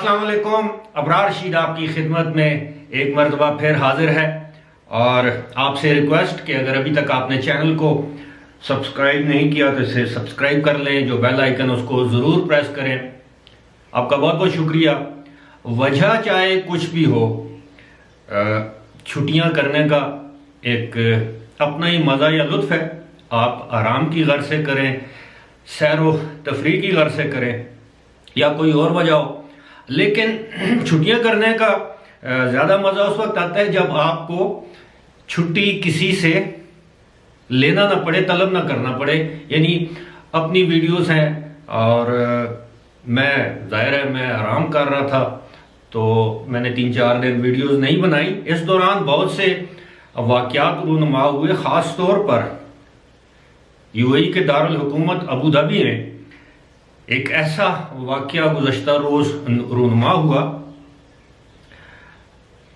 अस्सलाम वालेकुम। अबरार रशीद आपकी खिदमत में एक मरतबा फिर हाजिर है और आपसे रिक्वेस्ट कि अगर अभी तक आपने चैनल को सब्सक्राइब नहीं किया तो इसे सब्सक्राइब कर लें, जो बेल आइकन उसको ज़रूर प्रेस करें। आपका बहुत बहुत शुक्रिया। वजह चाहे कुछ भी हो, छुट्टियां करने का एक अपना ही मज़ा या लुत्फ़ है। आप आराम की गर्ज से करें, सैर व तफरीह की गर्ज से करें या कोई और वजह हो, लेकिन छुट्टियां करने का ज़्यादा मज़ा उस वक्त आता है जब आपको छुट्टी किसी से लेना ना पड़े, तलब ना करना पड़े। यानी अपनी वीडियोस हैं और जाहिर है मैं आराम कर रहा था तो मैंने 3-4 दिन वीडियोस नहीं बनाई। इस दौरान बहुत से वाक़यात रूनुमा हुए, ख़ास तौर पर यूएई के दारुल हुकूमत अबू धाबी में एक ऐसा वाक़या गुज़श्ता रोज़ रूनुमा हुआ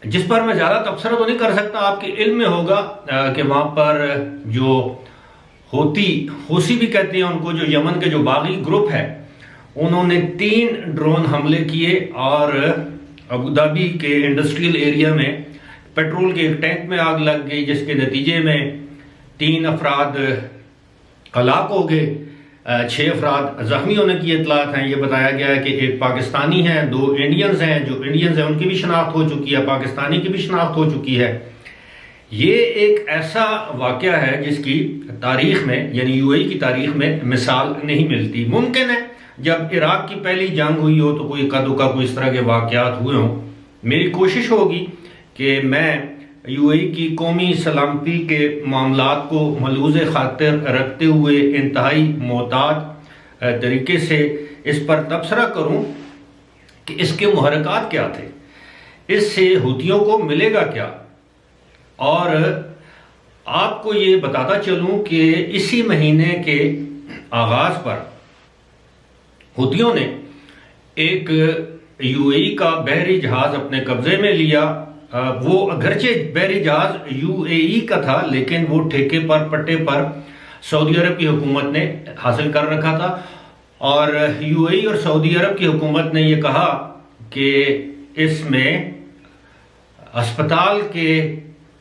जिस पर मैं ज़्यादा तबसरा तो नहीं कर सकता। आपके इल्म में होगा कि वहाँ पर जो हूसी भी कहते हैं उनको, जो यमन के जो बागी ग्रुप है, उन्होंने 3 ड्रोन हमले किए और अबू धाबी के इंडस्ट्रियल एरिया में पेट्रोल के एक टैंक में आग लग गई, जिसके नतीजे में 3 अफराद हलाक हो गए, 6 अफराद जख्मी होने की इतलात हैं। ये बताया गया है कि एक पाकिस्तानी है, 2 इंडियंस हैं। जो इंडियंस हैं उनकी भी शनाख्त हो चुकी है, पाकिस्तानी की भी शनाख्त हो चुकी है। ये एक ऐसा वाक़या है जिसकी तारीख में, यानी यूएई की तारीख में मिसाल नहीं मिलती। मुमकिन है जब इराक की पहली जंग हुई हो तो कोई इक्का-दुक्का कोई इस तरह के वाक़यात हुए हों। मेरी कोशिश होगी कि मैं यूएई की कौमी सलामती के मामलात को मलूज़ खातिर रखते हुए इंतहाई मोहतात तरीके से इस पर तबसरा करूं कि इसके मुहर्रिकात क्या थे, इससे हूतियों को मिलेगा क्या, और आपको ये बताता चलूं कि इसी महीने के आगाज पर हूतियों ने एक यूएई का बहरी जहाज अपने कब्जे में लिया। वो अगरचे बहरी जहाज यूएई का था, लेकिन वो ठेके पर पट्टे पर सऊदी अरब की हुकूमत ने हासिल कर रखा था। और यूएई और सऊदी अरब की हुकूमत ने ये कहा कि इसमें अस्पताल के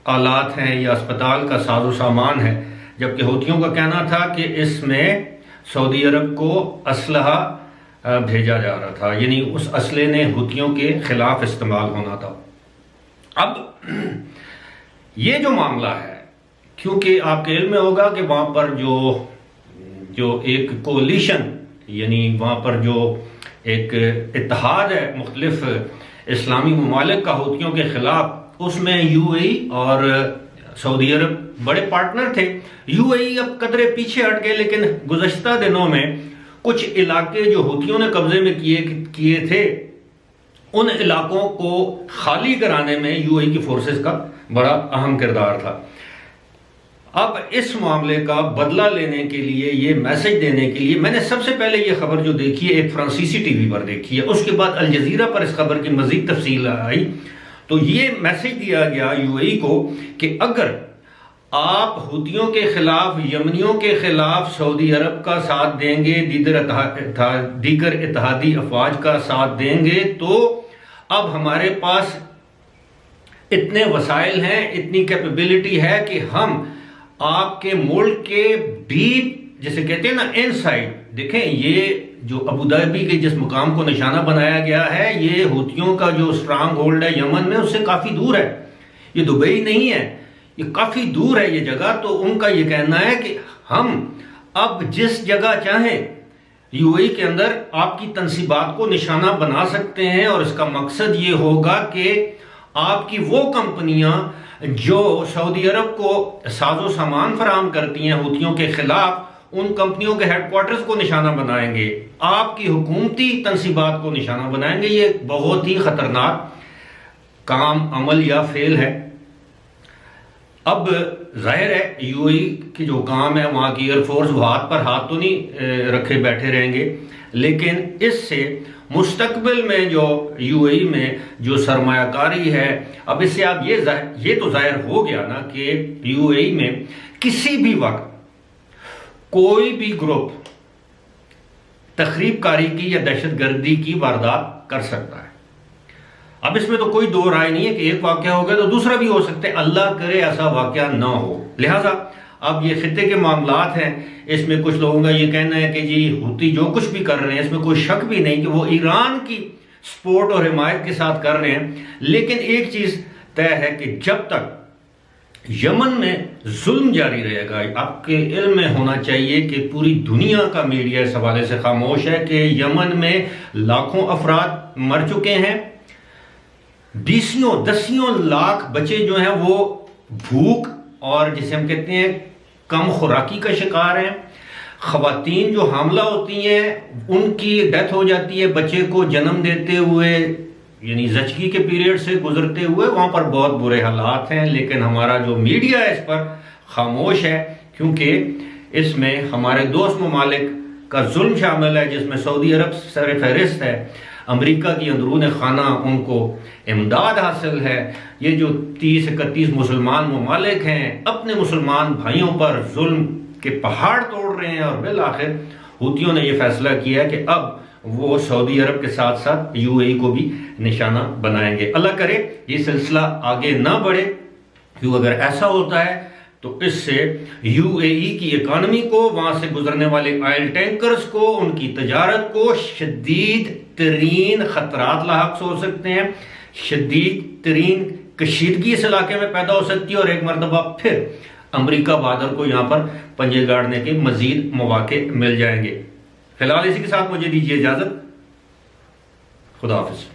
आलात हैं या अस्पताल का साजो सामान है, जबकि हूतियों का कहना था कि इसमें सऊदी अरब को असलहा भेजा जा रहा था, यानी उस असले ने हूतियों के खिलाफ इस्तेमाल होना था। अब ये जो मामला है, क्योंकि आपके इल्म में होगा कि वहाँ पर जो एक कोलिशन, यानी वहाँ पर जो एक इत्तेहाद है मुख्तलिफ इस्लामी ममालिक का हूतियों के खिलाफ, उसमें यूएई और सऊदी अरब बड़े पार्टनर थे। यूएई अब कदरे पीछे हट गए, लेकिन गुज़श्ता दिनों में कुछ इलाके जो हूतियों ने कब्जे में किए थे, उन इलाकों को खाली कराने में यूएई की फोर्सेस का बड़ा अहम किरदार था। अब इस मामले का बदला लेने के लिए, ये मैसेज देने के लिए, मैंने सबसे पहले ये खबर जो देखी है एक फ्रांसीसी टीवी पर देखी है, उसके बाद अल जज़ीरा पर इस खबर की मजीद तफसील आई। तो ये मैसेज दिया गया यूएई को कि अगर आप हूतियों के खिलाफ, यमनियों के खिलाफ सऊदी अरब का साथ देंगे, दीगर इत्तेहादी अफवाज का साथ देंगे, तो अब हमारे पास इतने वसाइल हैं, इतनी कैपेबिलिटी है कि हम आपके मुल्क के डीप, जिसे कहते हैं ना, इनसाइड, देखें ये जो अबू धाबी के जिस मुकाम को निशाना बनाया गया है, ये हूतियों का जो स्ट्रांग होल्ड है यमन में, उससे काफी दूर है। ये दुबई नहीं है, ये काफी दूर है ये जगह। तो उनका ये कहना है कि हम अब जिस जगह चाहें यूएई के अंदर आपकी तंसीबात को निशाना बना सकते हैं, और इसका मकसद ये होगा कि आपकी वो कंपनियां जो सऊदी अरब को साजो सामान फराहम करती हैं हूतियों के खिलाफ, उन कंपनियों के हेडक्वार्टर्स को निशाना बनाएंगे, आपकी हुकूमती तंसीबात को निशाना बनाएंगे। ये बहुत ही खतरनाक काम, अमल या फेल है। अब जाहिर है यूएई की जो काम है, वहाँ की एयरफोर्स वो हाथ पर हाथ तो नहीं रखे बैठे रहेंगे, लेकिन इससे मुस्तकबिल में जो यूएई में जो सरमायाकारी है, अब इससे आप ये तो जाहिर हो गया ना कि यूएई में किसी भी वक्त कोई भी ग्रुप तखरीबकारी की या दहशतगर्दी की वारदात कर सकता है। अब इसमें तो कोई दो राय नहीं है कि एक वाकया हो गया तो दूसरा भी हो सकता है, अल्लाह करे ऐसा वाकया ना हो। लिहाजा अब ये खित्ते के मामलात हैं, इसमें कुछ लोगों का ये कहना है कि जी हूती जो कुछ भी कर रहे हैं इसमें कोई शक भी नहीं कि वो ईरान की सपोर्ट और हिमायत के साथ कर रहे हैं। लेकिन एक चीज तय है कि जब तक यमन में जुल्म जारी रहेगा, आपके इल्म में होना चाहिए कि पूरी दुनिया का मीडिया इस हवाले से खामोश है कि यमन में लाखों अफराद मर चुके हैं, बीसियों दसियों लाख बच्चे जो हैं वो भूख और जिसे हम कहते हैं कम खुराकी का शिकार हैं। खवातीन जो हामला होती हैं उनकी डेथ हो जाती है बच्चे को जन्म देते हुए, यानी जचगी के पीरियड से गुजरते हुए, वहां पर बहुत बुरे हालात हैं। लेकिन हमारा जो मीडिया है इस पर खामोश है, क्योंकि इसमें हमारे दोस्त ममालिक का जुल्म शामिल है, जिसमें सऊदी अरब सर फहरिस्त है, अमेरिका की अंदरून खाना उनको इमदाद हासिल है। ये जो 30-31 मुसलमान ममालिक हैं अपने मुसलमान भाइयों पर जुल्म के पहाड़ तोड़ रहे हैं, और बिल आखिर हूतियों ने यह फैसला किया कि अब वो सऊदी अरब के साथ साथ यूएई को भी निशाना बनाएंगे। अल्लाह करे ये सिलसिला आगे ना बढ़े, क्योंकि अगर ऐसा होता है तो इससे यूएई की इकानमी को, वहां से गुजरने वाले ऑयल टैंकर्स को, उनकी तजारत को शदीद तरीन खतरात लाहक हो सकते हैं, शदीद तरीन कशीदगी इस इलाके में पैदा हो सकती है, और एक मरतबा फिर अमरीका बादल को यहां पर पंजे गाड़ने के मजीद मौके मिल जाएंगे। फिलहाल इसी के साथ मुझे दीजिए इजाजत। खुदा हाफिज।